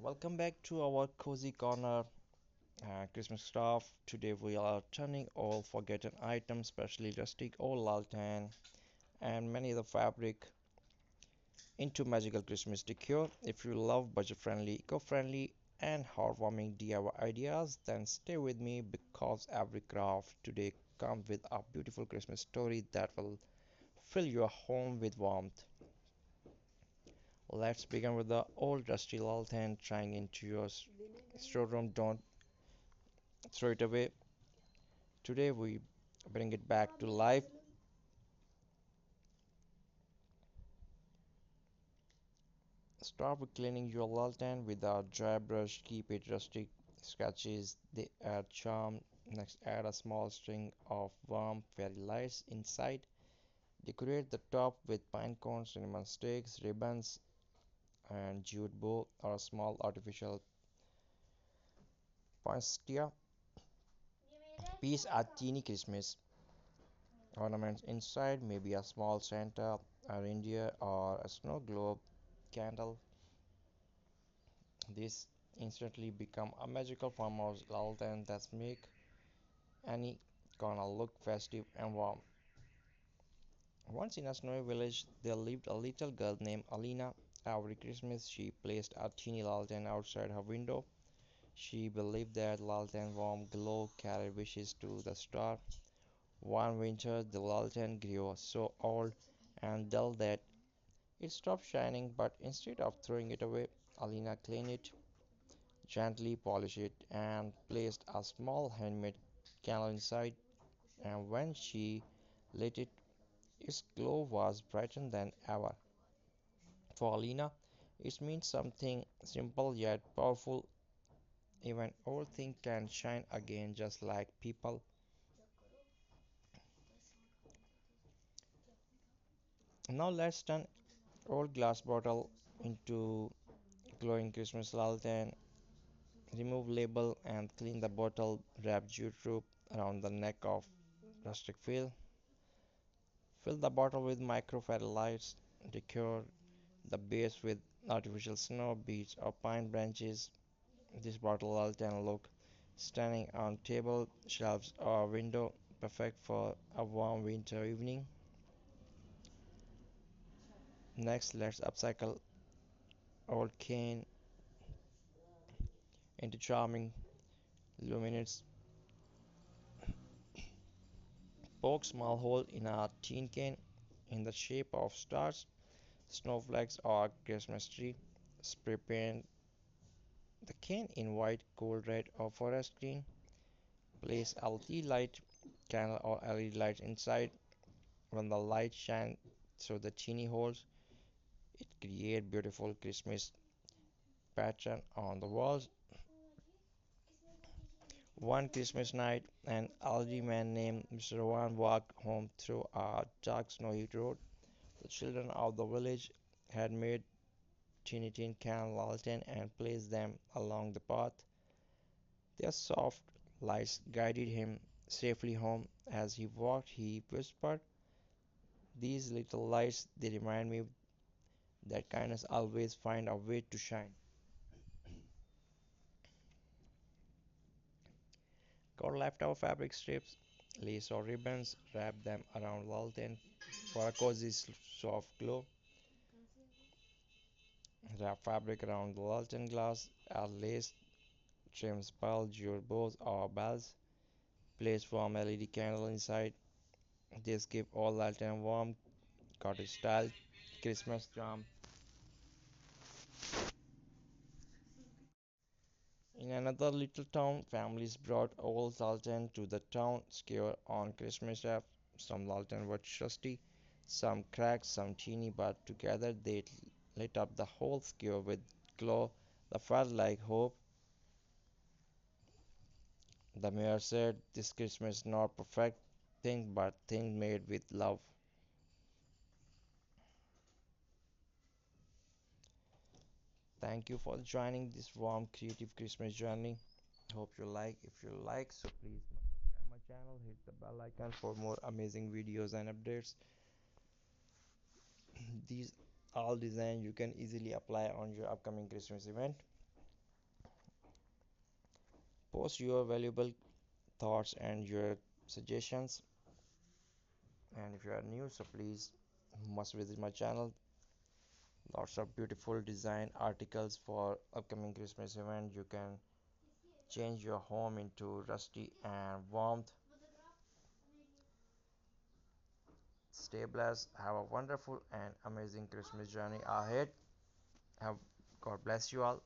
Welcome back to our cozy corner, Christmas stuff. Today we are turning all forgotten items, especially rustic old lantern and many other fabric, into magical Christmas decor. If you love budget-friendly, eco-friendly, and heartwarming DIY ideas, then stay with me because every craft today comes with a beautiful Christmas story that will fill your home with warmth. Let's begin with the old rusty lantern trying into your storeroom. Don't throw it away. Today we bring it back to life. Start with cleaning your lantern with a dry brush. Keep it rustic. Scratches they add charm. Next, add a small string of warm fairy lights inside. Decorate the top with pine cones, cinnamon sticks, ribbons, and jute bow or a small artificial poinsettia. Piece a teeny Christmas ornaments inside, maybe a small Santa, a reindeer, or a snow globe candle. This instantly become a magical farmhouse lantern that make any corner look festive and warm. Once in a snowy village, there lived a little girl named Alina. Every Christmas, she placed a teeny lantern outside her window. She believed that lantern warm glow carried wishes to the star. One winter, the lantern grew so old and dull that it stopped shining, but instead of throwing it away, Alina cleaned it, gently polished it, and placed a small handmade candle inside. And when she lit it, its glow was brighter than ever. For Alina, it means something simple yet powerful. Even old things can shine again, just like people. Now let's turn old glass bottle into glowing Christmas lantern. Remove label and clean the bottle. Wrap jute rope around the neck of rustic fill. Fill the bottle with microfiber lights. Decor the base with artificial snow, beads, or pine branches. This bottle can look stunning on table, shelves, or window, perfect for a warm winter evening. Next, let's upcycle old cane into charming luminaries. Poke small hole in a tin can in the shape of stars, snowflakes, or Christmas tree. Spray paint the can in white, gold, red, or forest green. Place LED light, candle, or LED lights inside. When the light shines through the teeny holes, it creates beautiful Christmas pattern on the walls. One Christmas night, an elderly man named Mr. Roan walked home through a dark, snowy road. The children of the village had made teeny tin can lantern and placed them along the path. Their soft lights guided him safely home. As he walked, he whispered, "These little lights, they remind me that kindness always finds a way to shine." Got leftover fabric strips, lace or ribbons, wrap them around lantern for a cozy soft glow. Wrap fabric around the lantern glass, add lace, trims, pearl, jewel bows or bells. Place warm LED candle inside. This give all lantern warm cottage-style Christmas charm. In another little town, families brought old lantern to the town square on Christmas Eve. Some lantern were rusty, some cracked, some teeny, but together they lit up the whole square with glow that felt like hope. The mayor said, "This Christmas is not perfect thing, but thing made with love." Thank you for joining this warm, creative Christmas journey. Hope you like. If you like, so please subscribe my channel, hit the bell icon for more amazing videos and updates. These all design you can easily apply on your upcoming Christmas event. Post your valuable thoughts and your suggestions. And if you are new, so please must visit my channel. Lots of beautiful design articles for upcoming Christmas event. You can change your home into rusty and warmth. Stay blessed. Have a wonderful and amazing Christmas journey ahead. Have God bless you all.